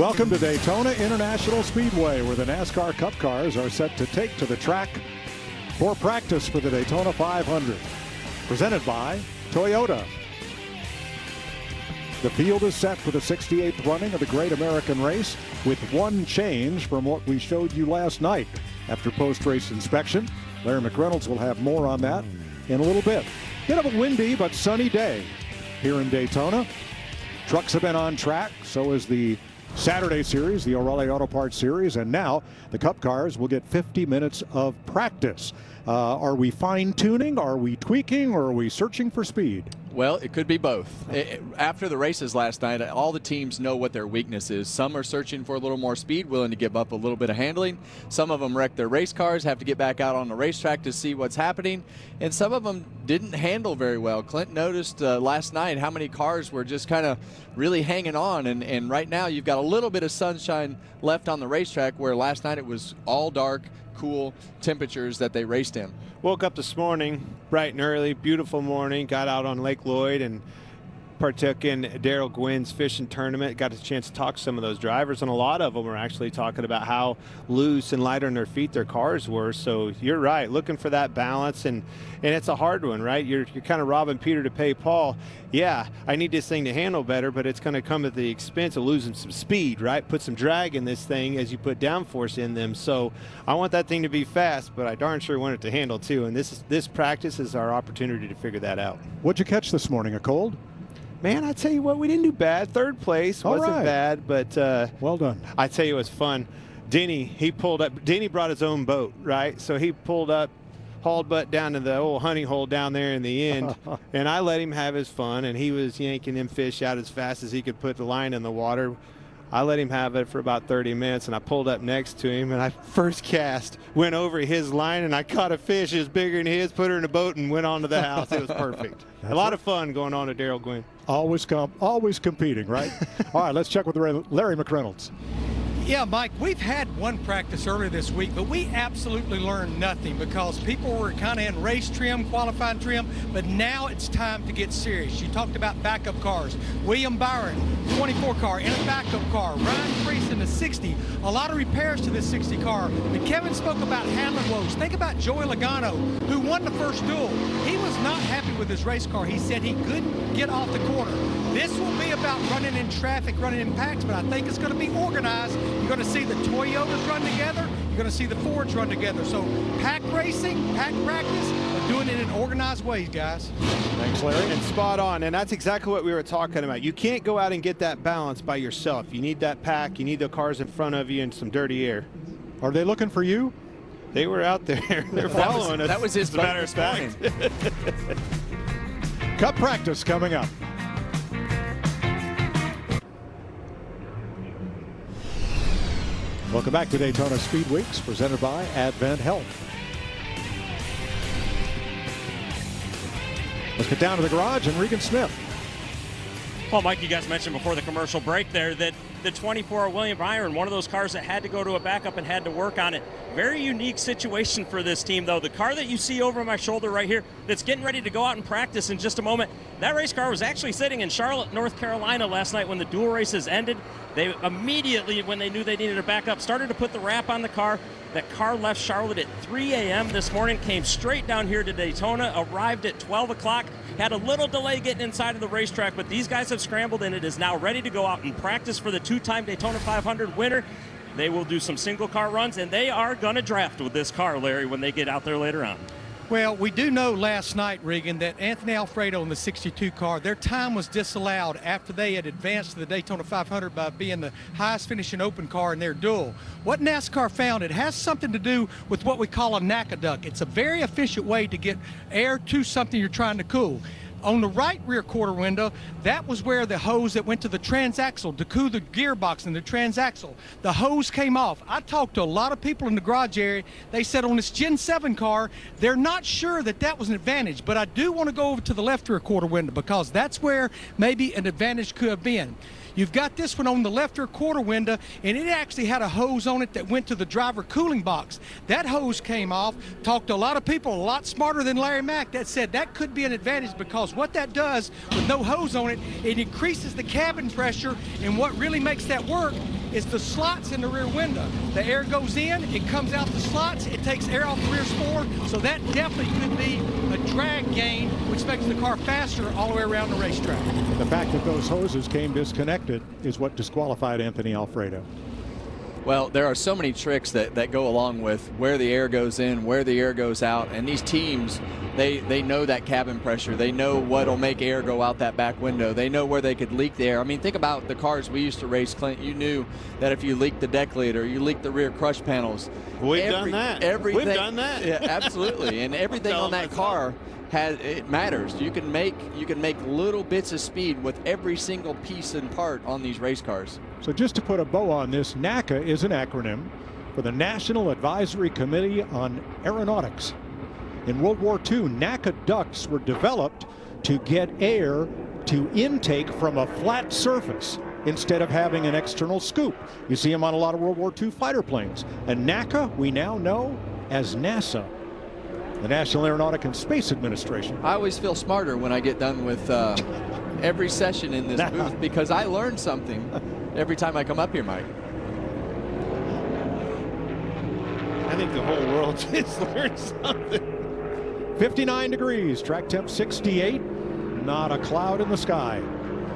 Welcome to Daytona International Speedway, where the NASCAR Cup cars are set to take to the track for practice for the Daytona 500. Presented by Toyota. The field is set for the 68th running of the Great American Race, with one change from what we showed you last night after post-race inspection. Larry McReynolds will have more on that in a little bit. Bit of a windy but sunny day here in Daytona. Trucks have been on track, so is the Saturday series, the O'Reilly Auto Parts series, and now the Cup cars will get 50 minutes of practice. Are we fine-tuning, are we tweaking, or are we searching for speed? Well, it could be both. After the races last night, all the teams know what their weakness is. Some are searching for a little more speed, willing to give up a little bit of handling. Some of them wreck their race cars, have to get back out on the racetrack to see what's happening. And some of them didn't handle very well. Clint noticed last night how many cars were just kind of really hanging on. And right now you've got a little bit of sunshine left on the racetrack, where last night it was all dark, cool temperatures that they raced in. Woke up this morning bright and early, beautiful morning, got out on Lake Lloyd and partook in Daryl Gwynn's fishing tournament. Got a chance to talk to some of those drivers, and a lot of them were actually talking about how loose and lighter on their feet their cars were. So you're right, looking for that balance, and it's a hard one, right? You're kind of robbing Peter to pay Paul. Yeah, I need this thing to handle better, but it's going to come at the expense of losing some speed, right? Put some drag in this thing as you put downforce in them. So I want that thing to be fast, but I darn sure want it to handle too. And this practice is our opportunity to figure that out. What'd you catch this morning? A cold? Man, I tell you what, we didn't do bad. Third place wasn't bad, but well done. I tell you, it was fun. Denny, he pulled up. Denny brought his own boat, right? So he pulled up, hauled butt down to the old hunting hole down there in the end, and I let him have his fun, and he was yanking them fish out as fast as he could put the line in the water. I let him have it for about 30 minutes, and I pulled up next to him, and I first cast went over his line, and I caught a fish as bigger than his, put her in a boat, and went on to the house. It was perfect. A lot of fun going on at Daryl Gwynn. Always competing, right? All right, let's check with Larry McReynolds. Yeah, Mike, we've had one practice earlier this week, but we absolutely learned nothing because people were kind of in race trim, qualifying trim, but now it's time to get serious. You talked about backup cars. William Byron, 24 car in a backup car. Ryan Priest in the 60. A lot of repairs to this 60 car. But Kevin spoke about handling woes. Think about Joey Logano, who won the first duel. He was not happy with his race car. He said he couldn't get off the corner. This will be about running in traffic, running in packs, but I think it's going to be organized. You're going to see the Toyotas run together. You're going to see the Fords run together. So pack racing, pack practice, but doing it in organized ways, guys. Thanks, Larry. And spot on. And that's exactly what we were talking about. You can't go out and get that balance by yourself. You need that pack. You need the cars in front of you and some dirty air. Are they looking for you? They were out there. They're following us. That was his as a matter of fact. Cup practice coming up. Welcome back to Daytona Speed Weeks, presented by Advent Health. Let's get down to the garage and Regan Smith. Well, Mike, you guys mentioned before the commercial break there that the 24 William Byron, one of those cars that had to go to a backup and had to work on it. Very unique situation for this team, though. The car that you see over my shoulder right here that's getting ready to go out and practice in just a moment, that race car was actually sitting in Charlotte, North Carolina last night when the dual races ended. They immediately, when they knew they needed a backup, started to put the wrap on the car. That car left Charlotte at 3 a.m. this morning, came straight down here to Daytona, arrived at 12 o'clock, had a little delay getting inside of the racetrack, but these guys have scrambled, and it is now ready to go out and practice for the two-time Daytona 500 winner. They will do some single-car runs, and they are going to draft with this car, Larry, when they get out there later on. Well, we do know last night, Regan, that Anthony Alfredo in the 62 car, their time was disallowed after they had advanced to the Daytona 500 by being the highest finishing open car in their duel. What NASCAR found, it has something to do with what we call a NACA duct. It's a very efficient way to get air to something you're trying to cool. On the right rear quarter window, that was where the hose that went to the transaxle to cool the gearbox and the transaxle, the hose came off. I talked to a lot of people in the garage area. They said on this Gen 7 car, they're not sure that that was an advantage, but I do want to go over to the left rear quarter window because that's where maybe an advantage could have been. You've got this one on the left rear quarter window, and it actually had a hose on it that went to the driver cooling box. That hose came off. Talked to a lot of people, a lot smarter than Larry Mack, that said that could be an advantage because what that does with no hose on it, it increases the cabin pressure, and what really makes that work is the slots in the rear window. The air goes in, it comes out the slots, it takes air off the rear spoiler, so that definitely could be a drag gain, which makes the car faster all the way around the racetrack. The fact that those hoses came disconnected is what disqualified Anthony Alfredo. Well, there are so many tricks that go along with where the air goes in, where the air goes out, and these teams, they know that cabin pressure. They know what'll make air go out that back window. They know where they could leak the air. I mean, think about the cars we used to race, Clint. You knew that if you leaked the deck lid or you leaked the rear crush panels. We've done that. Everything, We've done that. Yeah, absolutely. And everything on that car it matters. You can make little bits of speed with every single piece and part on these race cars. So just to put a bow on this, NACA is an acronym for the National Advisory Committee on Aeronautics. In World War II, NACA ducts were developed to get air to intake from a flat surface instead of having an external scoop. You see them on a lot of World War II fighter planes. And NACA, we now know as NASA, the National Aeronautic and Space Administration. I always feel smarter when I get done with every session in this booth because I learn something every time I come up here, Mike. I think the whole world has learned something. 59 degrees, track temp 68, not a cloud in the sky.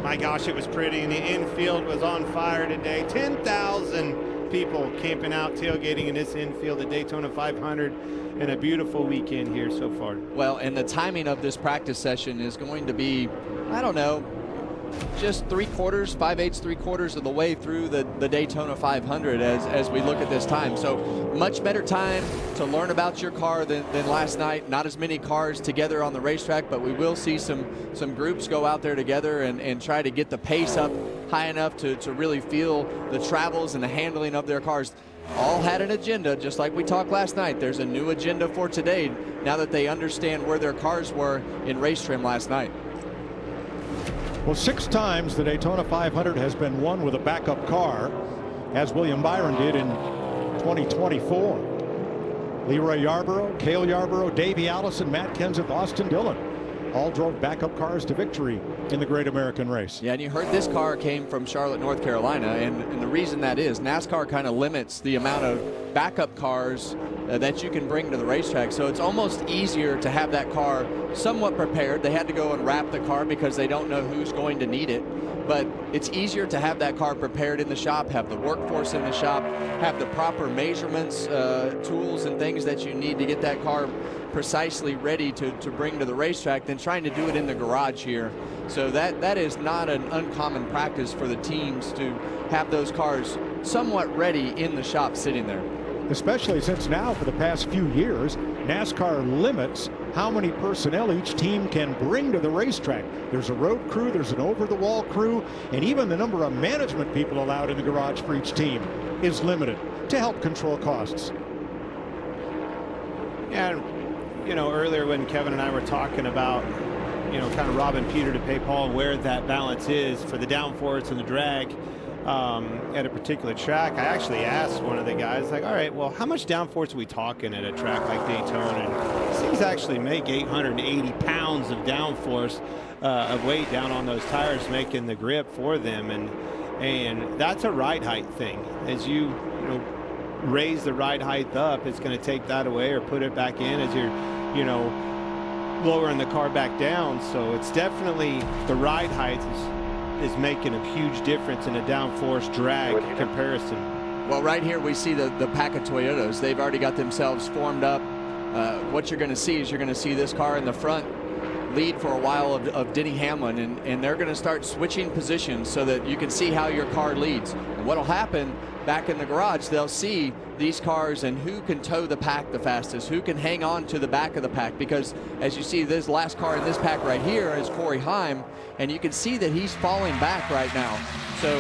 My gosh, it was pretty, and the infield was on fire today. 10,000 people camping out, tailgating in this infield at Daytona 500, and a beautiful weekend here so far. Well, and the timing of this practice session is going to be, I don't know, just 5/8 of the way through the Daytona 500 as we look at this time. So much better time to learn about your car than last night. Not as many cars together on the racetrack, but we will see some groups go out there together and try to get the pace up high enough to really feel the travels and the handling of their cars. All had an agenda, just like we talked last night. There's a new agenda for today now that they understand where their cars were in race trim last night. Well, 6 times the Daytona 500 has been won with a backup car, as William Byron did in 2024. Leroy Yarborough, Cale Yarborough, Davey Allison, Matt Kenseth, Austin Dillon all drove backup cars to victory in the Great American Race. Yeah, and you heard this car came from Charlotte, North Carolina, and the reason that is NASCAR kind of limits the amount of backup cars that you can bring to the racetrack. So it's almost easier to have that car somewhat prepared. They had to go and wrap the car because they don't know who's going to need it. But it's easier to have that car prepared in the shop, have the workforce in the shop, have the proper measurements, tools and things that you need to get that car precisely ready to bring to the racetrack than trying to do it in the garage here. So that is not an uncommon practice for the teams to have those cars somewhat ready in the shop sitting there. Especially since now, for the past few years, NASCAR limits how many personnel each team can bring to the racetrack. There's a road crew, there's an over-the-wall crew, and even the number of management people allowed in the garage for each team is limited to help control costs. Yeah, you know, earlier when Kevin and I were talking about, you know, kind of robbing Peter to pay Paul and where that balance is for the downforce and the drag at a particular track, I actually asked one of the guys, like, all right, well, how much downforce are we talking at a track like Daytona? And these things actually make 880 pounds of downforce of weight down on those tires, making the grip for them, and that's a ride height thing. As you know, raise the ride height up, it's going to take that away or put it back in as you're, you know, lowering the car back down. So it's definitely the ride height is making a huge difference in a downforce drag comparison. Well, right here we see the pack of Toyotas. They've already got themselves formed up. What you're going to see is you're going to see this car in the front lead for a while of Denny Hamlin, and they're going to start switching positions so that you can see how your car leads. And what will happen back in the garage, they'll see these cars and who can tow the pack the fastest, who can hang on to the back of the pack, because as you see, this last car in this pack right here is Corey Heim, and you can see that he's falling back right now. So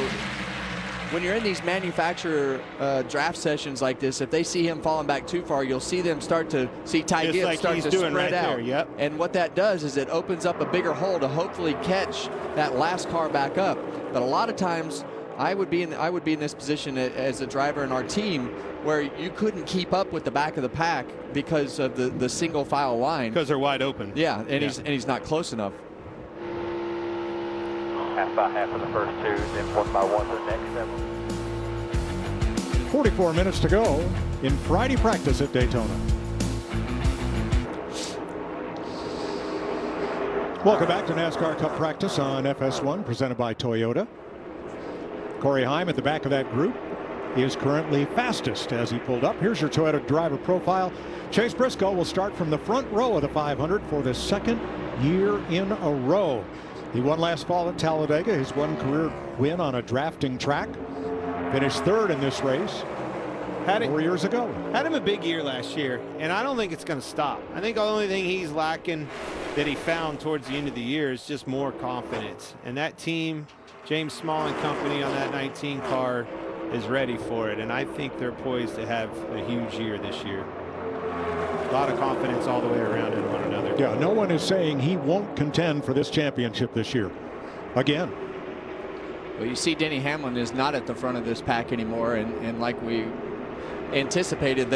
when you're in these manufacturer draft sessions like this, if they see him falling back too far, you'll see them start to see Ty Gibbs like start to spread right out. there, yep. And what that does is it opens up a bigger hole to hopefully catch that last car back up. But a lot of times, I would be in this position as a driver in our team where you couldn't keep up with the back of the pack because of the single file line. Because they're wide open. Yeah, and he's not close enough. Half by half of the first two, then 1 by 1 for the next 7. 44 minutes to go in Friday practice at Daytona. Welcome back to NASCAR Cup practice on FS1, presented by Toyota. Corey Heim at the back of that group is currently fastest as he pulled up. Here's your Toyota driver profile. Chase Briscoe will start from the front row of the 500 for the second year in a row. He won last fall at Talladega, his one career win on a drafting track. Finished third in this race 4 years ago. Had him a big year last year, and I don't think it's going to stop. I think the only thing he's lacking that he found towards the end of the year is just more confidence. And that team, James Small and company on that 19 car, is ready for it. And I think they're poised to have a huge year this year. A lot of confidence all the way around in one another. Yeah, no one is saying he won't contend for this championship this year. Again. Well, you see Denny Hamlin is not at the front of this pack anymore, and like we anticipated,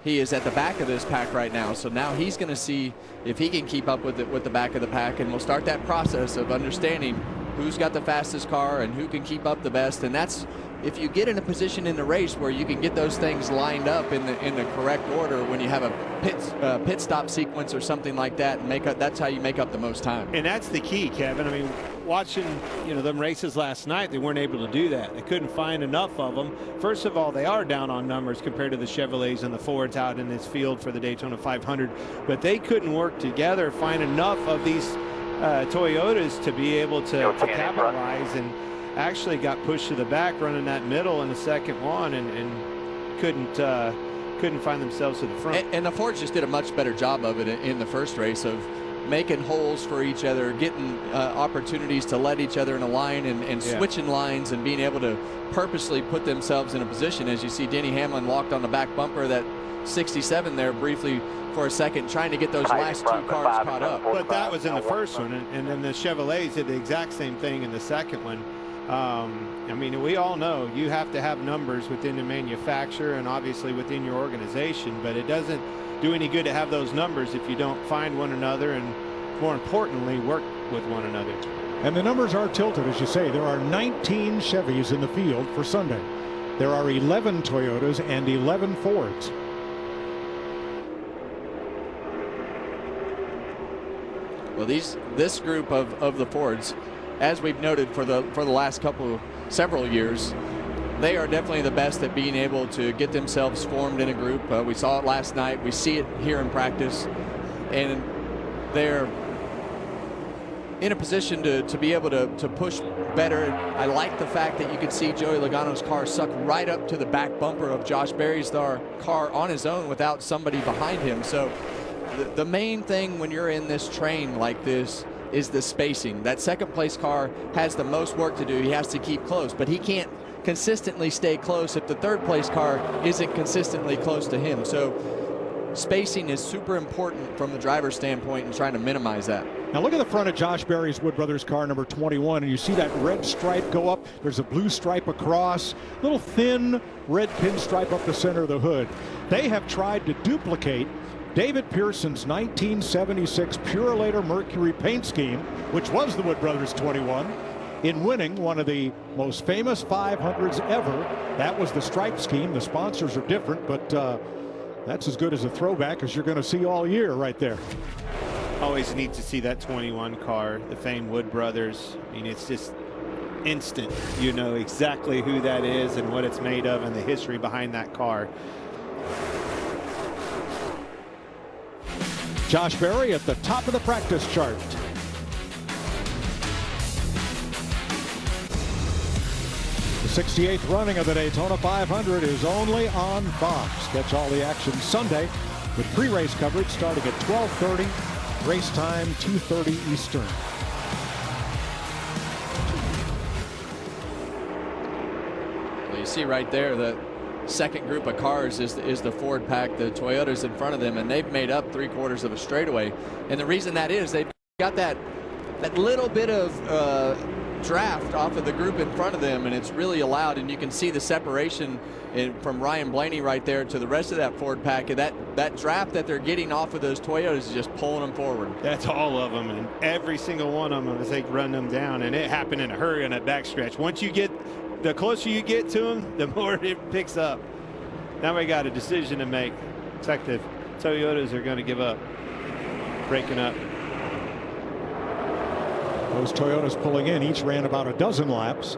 he is at the back of this pack right now. So now he's going to see if he can keep up with the back of the pack, and we'll start that process of understanding who's got the fastest car and who can keep up the best. And that's if you get in a position in the race where you can get those things lined up in the correct order when you have a pit stop sequence or something like that, and that's how you make up the most time. And that's the key, Kevin. I mean, watching them races last night, they weren't able to do that. They couldn't find enough of them. First of all, they are down on numbers compared to the Chevrolets and the Fords out in this field for the Daytona 500, but they couldn't work together, find enough of these Toyotas to be able to capitalize, and actually got pushed to the back running that middle in the second one, and couldn't find themselves to the front. And the Fords just did a much better job of it in the first race of making holes for each other, getting opportunities to let each other in a line, and switching lines, and being able to purposely put themselves in a position. As you see, Denny Hamlin locked on the back bumper of that 67 there briefly for a second, trying to get those last two cars caught up. But that was in the first one, and then the Chevrolets did the exact same thing in the second one. I mean, we all know you have to have numbers within the manufacturer and obviously within your organization, but it doesn't do any good to have those numbers if you don't find one another and, more importantly, work with one another. And the numbers are tilted, as you say. There are 19 Chevys in the field for Sunday. There are 11 Toyotas and 11 Fords. Well, this group of the Fords, as we've noted for the last several years, they are definitely the best at being able to get themselves formed in a group. We saw it last night. We see it here in practice, and they're in a position to be able to push better. I like the fact that you could see Joey Logano's car suck right up to the back bumper of Josh Berry's car on his own without somebody behind him. So the main thing when you're in this train like this is the spacing. That second place car has the most work to do. He has to keep close, but he can't consistently stay close if the third place car isn't consistently close to him. So spacing is super important from the driver's standpoint and trying to minimize that. Now look at the front of Josh Berry's Wood Brothers car number 21, and you see that red stripe go up. There's a blue stripe across, little thin red pinstripe up the center of the hood. They have tried to duplicate David Pearson's 1976 Purolator Mercury paint scheme, which was the Wood Brothers 21, in winning one of the most famous 500s ever. That was the stripe scheme. The sponsors are different, but that's as good as a throwback as you're going to see all year right there. Always need to see that 21 car, the famed Wood Brothers. I mean, it's just instant. You know exactly who that is and what it's made of and the history behind that car. Josh Berry at the top of the practice chart. The 68th running of the Daytona 500 is only on Fox. Catch all the action Sunday with pre-race coverage starting at 12:30, race time 2:30 Eastern. Well, you see right there the second group of cars is the Ford pack. The Toyota's in front of them, and they've made up 3/4 of a straightaway. And the reason that is they've got that little bit of draft off of the group in front of them, and it's really allowed. And you can see the separation from Ryan Blaney right there to the rest of that Ford pack. And that draft that they're getting off of those Toyotas is just pulling them forward. That's all of them, and every single one of them as they run them down. And it happened in a hurry on that backstretch. Once you get the closer you get to them, the more it picks up. Now we got a decision to make. It's like the Toyotas are going to give up, breaking up. Those Toyotas pulling in each ran about a dozen laps.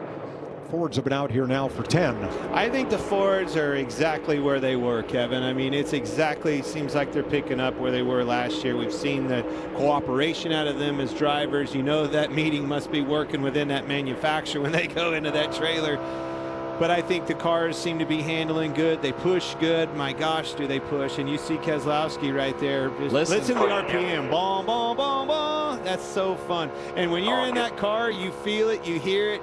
Fords have been out here now for 10. I think the Fords are exactly where they were, Kevin. I mean, it's exactly, seems like they're picking up where they were last year. We've seen the cooperation out of them as drivers. You know that meeting must be working within that manufacturer when they go into that trailer. But I think the cars seem to be handling good. They push good. My gosh, do they push. And you see Keselowski right there. Just listen to the RPM. Boom, boom, boom, boom. That's so fun. And when you're in that car, you feel it, you hear it.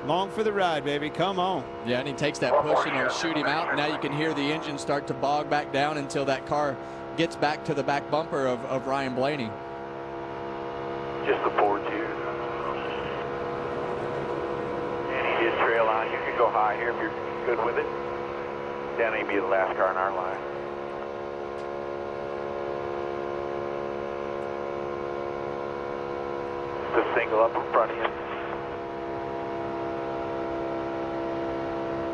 Long for the ride, baby. Come on. Yeah, and he takes that push and he'll shoot him out. Now you can hear the engine start to bog back down until that car gets back to the back bumper of Ryan Blaney. Just the Ford here. And he did trail on. You can go high here if you're good with it. Then he'd be the last car in our line. Just a single up in front of you.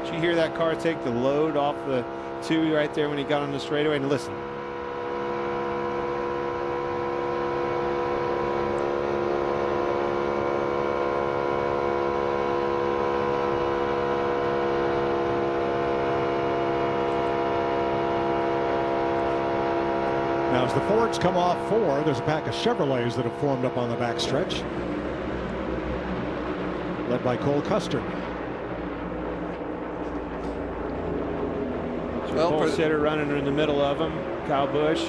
Did you hear that car take the load off the two right there when he got on the straightaway? And listen. Now as the Fords come off 4, there's a pack of Chevrolets that have formed up on the backstretch, led by Cole Custer. Well, pole sitter running in the middle of them, Kyle Busch.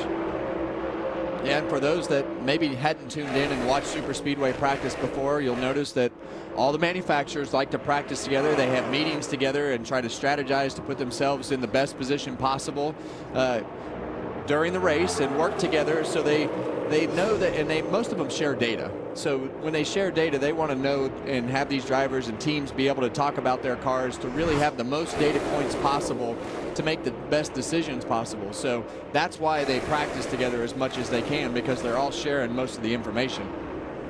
Yeah, and for those that maybe hadn't tuned in and watched Super Speedway practice before, you'll notice that all the manufacturers like to practice together. They have meetings together and try to strategize to put themselves in the best position possible during the race and work together, so they know that, and most of them share data. So when they share data, they want to know and have these drivers and teams be able to talk about their cars to really have the most data points possible to make the best decisions possible. So that's why they practice together as much as they can, because they're all sharing most of the information.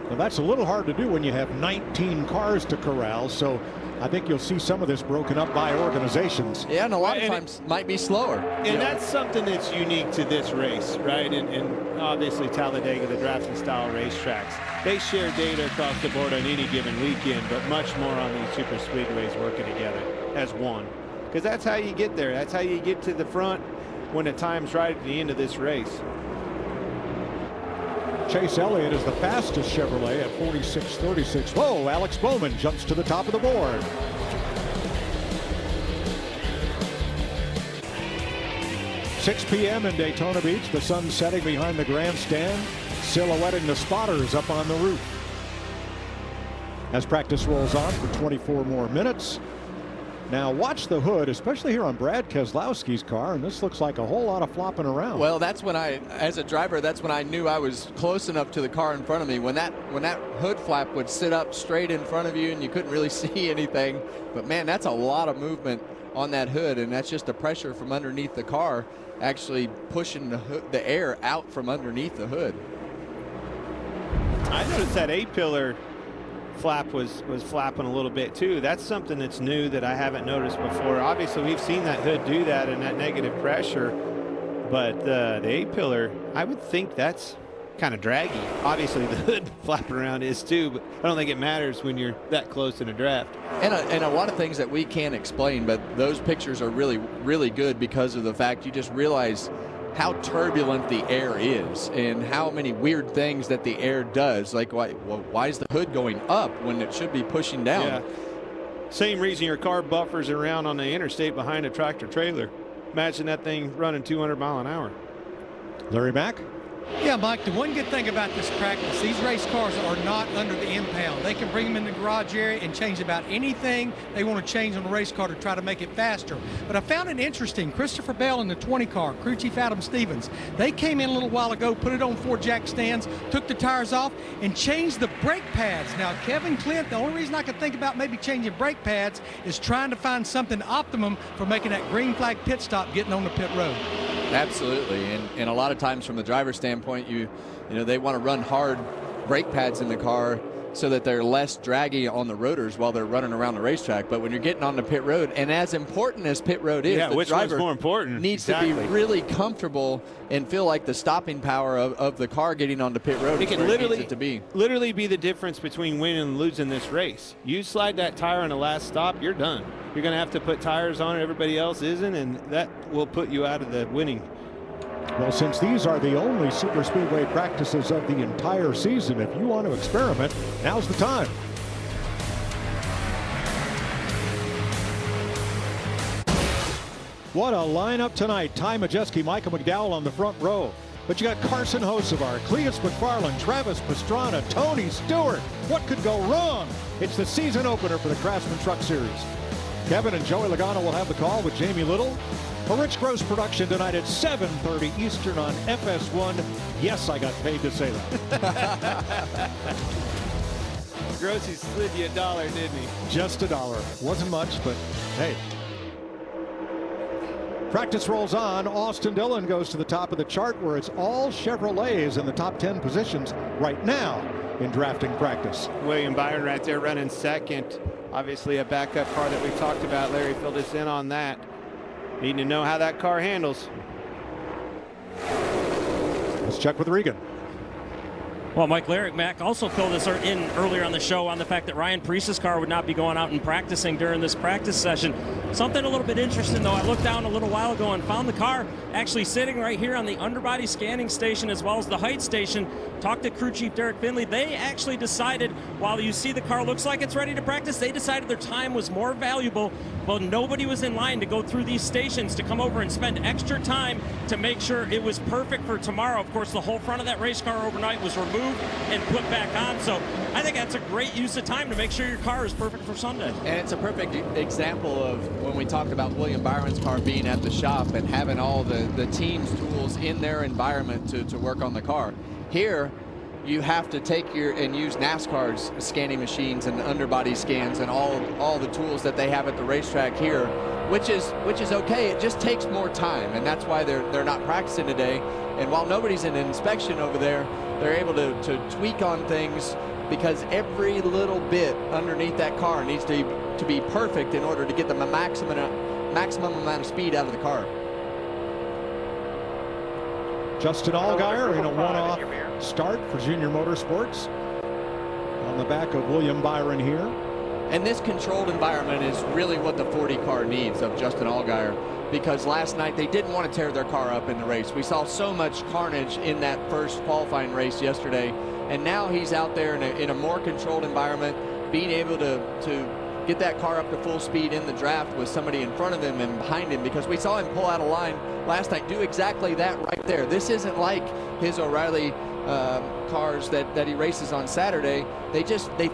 Well, that's a little hard to do when you have 19 cars to corral, so I think you'll see some of this broken up by organizations. Yeah, and a lot of times might be slower. And that's something that's unique to this race, right? And obviously Talladega, the drafting style racetracks, they share data across the board on any given weekend, but much more on these super speedways working together as one. Because that's how you get there. That's how you get to the front when the time's right at the end of this race. Chase Elliott is the fastest Chevrolet at 46.36. Whoa, Alex Bowman jumps to the top of the board. "6 p.m. in Daytona Beach, the sun setting behind the grandstand, silhouetting the spotters up on the roof. As practice rolls on for 24 more minutes. Now watch the hood, especially here on Brad Keselowski's car, and this looks like a whole lot of flopping around. Well, that's when as a driver, that's when I knew I was close enough to the car in front of me. When that hood flap would sit up straight in front of you and you couldn't really see anything. But man, that's a lot of movement on that hood, and that's just the pressure from underneath the car actually pushing the air out from underneath the hood. I noticed that A-pillar flap was flapping a little bit too. That's something that's new that I haven't noticed before. Obviously we've seen that hood do that and that negative pressure, but the A-pillar, I would think that's kind of draggy. Obviously the hood flapping around is too, but I don't think it matters when you're that close in a draft. And a lot of things that we can't explain, but those pictures are really, really good because of the fact you just realize how turbulent the air is and how many weird things that the air does. Like, why is the hood going up when it should be pushing down? Yeah. Same reason your car buffers around on the interstate behind a tractor trailer. Imagine that thing running 200 miles an hour. Larry Mack? Yeah, Mike, the one good thing about this practice, these race cars are not under the impound. They can bring them in the garage area and change about anything they want to change on the race car to try to make it faster. But I found it interesting. Christopher Bell in the 20 car, crew chief Adam Stevens, they came in a little while ago, put it on 4 jack stands, took the tires off, and changed the brake pads. Now, Kevin Clint, the only reason I could think about maybe changing brake pads is trying to find something optimum for making that green flag pit stop getting on the pit road. Absolutely, and a lot of times from the driver's standpoint, you know they want to run hard brake pads in the car so that they're less draggy on the rotors while they're running around the racetrack. But when you're getting on the pit road, and as important as pit road is, the which one's driver more important? needs to be really comfortable and feel like the stopping power of the car getting onto pit road It is can where it needs it to be. literally be the difference between winning and losing this race. You slide that tire on the last stop, you're done. You're going to have to put tires on it, everybody else isn't, and that will put you out of the winning. Well, since these are the only super speedway practices of the entire season, if you want to experiment, now's the time. What a lineup tonight. Ty Majeski, Michael McDowell on the front row. But you got Carson Hocevar, Cleus McFarland, Travis Pastrana, Tony Stewart. What could go wrong? It's the season opener for the Craftsman Truck Series. Kevin and Joey Logano will have the call with Jamie Little. A Rich Gross production tonight at 7:30 Eastern on FS1. Yes, I got paid to say that. Grossy slid you $1, didn't he? Just $1. Wasn't much, but hey. Practice rolls on. Austin Dillon goes to the top of the chart where it's all Chevrolets in the top 10 positions right now in drafting practice. William Byron right there running second. Obviously a backup car that we've talked about. Larry filled us in on that. Needing to know how that car handles. Let's check with Regan. Well, Mike Larrick, Mac also filled us in earlier on the show on the fact that Ryan Preece's car would not be going out and practicing during this practice session. Something a little bit interesting, though. I looked down a little while ago and found the car actually sitting right here on the underbody scanning station as well as the height station. Talked to crew chief Derek Finley. They actually decided, while you see the car looks like it's ready to practice, they decided their time was more valuable. Well, nobody was in line to go through these stations to come over and spend extra time to make sure it was perfect for tomorrow. Of course, the whole front of that race car overnight was removed and put back on. So I think that's a great use of time to make sure your car is perfect for Sunday. And it's a perfect example of when we talked about William Byron's car being at the shop and having all the team's tools in their environment to work on the car. Here, you have to take and use NASCAR's scanning machines and underbody scans and all the tools that they have at the racetrack here, which is okay. It just takes more time, and that's why they're not practicing today. And while nobody's in an inspection over there, they're able to tweak on things because every little bit underneath that car needs to be perfect in order to get the maximum amount of speed out of the car. Justin Allgaier in a one-off start for Junior Motorsports on the back of William Byron here. And this controlled environment is really what the 40 car needs of Justin Allgaier, because last night they didn't want to tear their car up in the race. We saw so much carnage in that first qualifying race yesterday, and now he's out there in a more controlled environment, being able to get that car up to full speed in the draft with somebody in front of him and behind him, because we saw him pull out of line last night, do exactly that right there. This isn't like his O'Reilly cars that he races on Saturday. They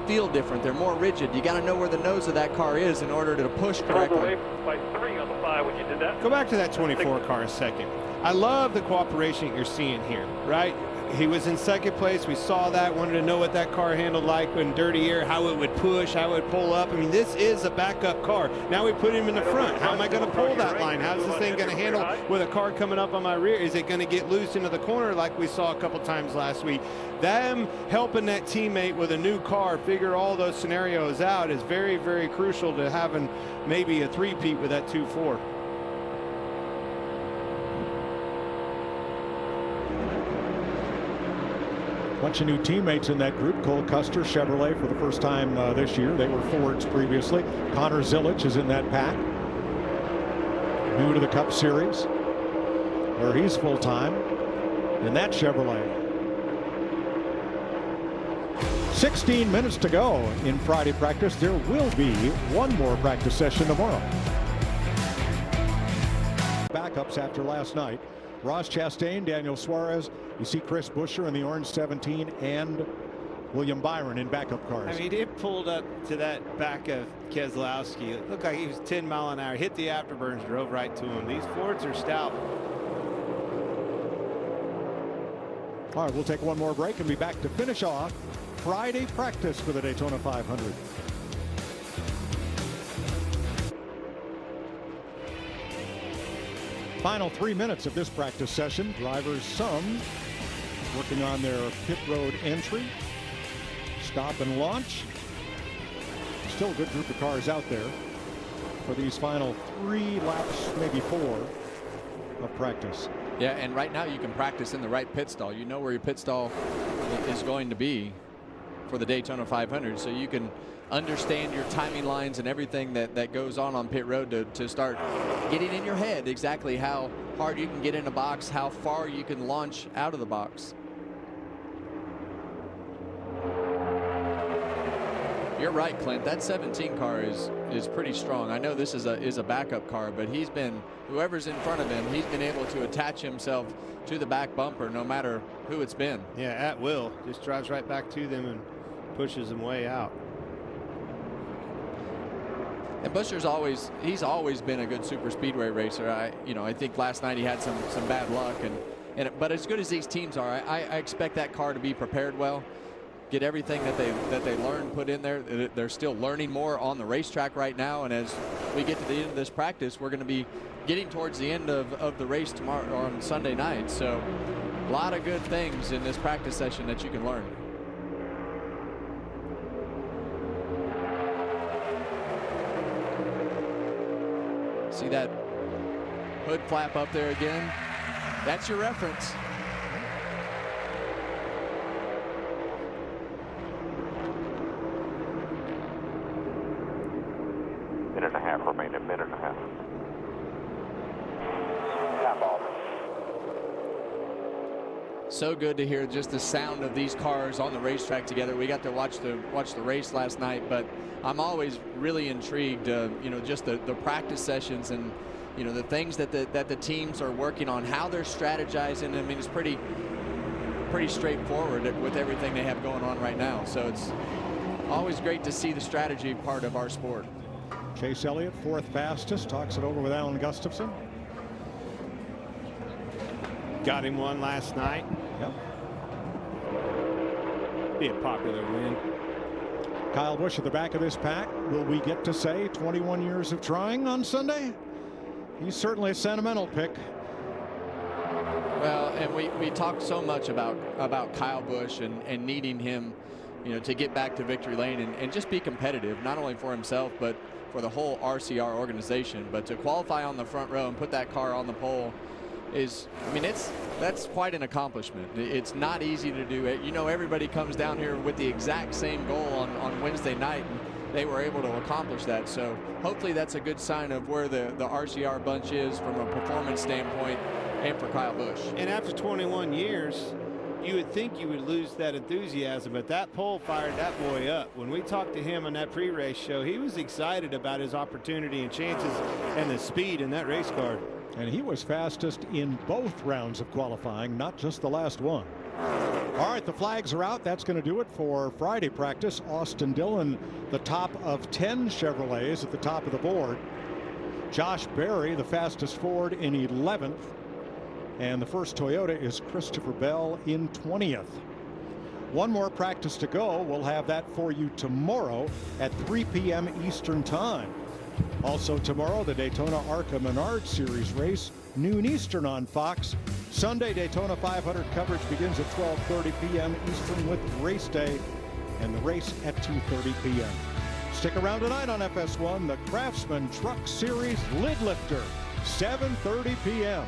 feel different. They're more rigid. You got to know where the nose of that car is in order to push correctly. Go back to that 24 car a second. I love the cooperation you're seeing here, right? He was in second place. We saw that, wanted to know what that car handled like in dirty air, how it would push, how it would pull up. I mean, this is a backup car. Now we put him in the front. How am I going to pull that line? How's this thing going to handle with a car coming up on my rear? Is it going to get loose into the corner like we saw a couple times last week? Them helping that teammate with a new car figure all those scenarios out is very, very crucial to having maybe a three-peat with that 2-4. Bunch of new teammates in that group. Cole Custer, Chevrolet for the first time this year. They were Fords previously. Connor Zilic is in that pack. New to the Cup Series, where he's full-time in that Chevrolet. 16 minutes to go in Friday practice. There will be one more practice session tomorrow. Backups after last night. Ross Chastain, Daniel Suarez. You see Chris Buescher in the orange 17 and William Byron in backup cars. I mean, it pulled up to that back of Keselowski. It looked like he was 10 mile an hour, hit the afterburners, drove right to him. These Fords are stout. All right, we'll take one more break and be back to finish off Friday practice for the Daytona 500. Final 3 minutes of this practice session. Drivers, some working on their pit road entry. stop and launch. Still a good group of cars out there for these final 3 laps, maybe 4 of practice. Yeah, and right now you can practice in the right pit stall. You know where your pit stall is going to be for the Daytona 500, so you can understand your timing lines and everything that goes on pit road to start getting in your head exactly how hard you can get in a box, how far you can launch out of the box. You're right, Clint. That 17 car is pretty strong. I know this is a backup car, but whoever's in front of him, he's been able to attach himself to the back bumper no matter who it's been. Yeah, at will. Just drives right back to them and pushes them way out. And Buescher's he's always been a good super speedway racer. I think last night he had some bad luck, but as good as these teams are, I expect that car to be prepared well, get everything that they learned put in there. They're still learning more on the racetrack right now, and as we get to the end of this practice, we're going to be getting towards the end of the race tomorrow or on Sunday night. So a lot of good things in this practice session that you can learn. See that hood flap up there again? That's your reference. Minute and a half remaining, minute and a half. Tap off. So good to hear just the sound of these cars on the racetrack together. We got to watch the race last night, but I'm always really intrigued, just the practice sessions and, the things that the teams are working on, how they're strategizing. I mean, it's pretty straightforward with everything they have going on right now. So it's always great to see the strategy part of our sport. Chase Elliott, 4th fastest, talks it over with Alan Gustafson. Got him one last night. Yep. Be a popular win. Kyle Busch at the back of this pack. Will we get to say 21 years of trying on Sunday? He's certainly a sentimental pick. Well, and we talked so much about Kyle Busch and needing him, to get back to victory lane and just be competitive, not only for himself, but for the whole RCR organization. But to qualify on the front row and put that car on the pole that's quite an accomplishment. It's not easy to do it. Everybody comes down here with the exact same goal on Wednesday night, and they were able to accomplish that. So hopefully that's a good sign of where the RCR bunch is from a performance standpoint and for Kyle Busch. And after 21 years, you would think you would lose that enthusiasm, but that pole fired that boy up. When we talked to him on that pre-race show, he was excited about his opportunity and chances and the speed in that race car. And he was fastest in both rounds of qualifying, not just the last one. All right, the flags are out. That's going to do it for Friday practice. Austin Dillon, the top of 10 Chevrolets at the top of the board. Josh Berry, the fastest Ford, in 11th. And the first Toyota is Christopher Bell in 20th. One more practice to go. We'll have that for you tomorrow at 3 p.m. Eastern Time. Also tomorrow, the Daytona ARCA Menard Series race, noon Eastern on Fox. Sunday Daytona 500 coverage begins at 12:30 p.m. Eastern with race day, and the race at 2:30 p.m. Stick around tonight on FS1, the Craftsman Truck Series Lid Lifter, 7:30 p.m.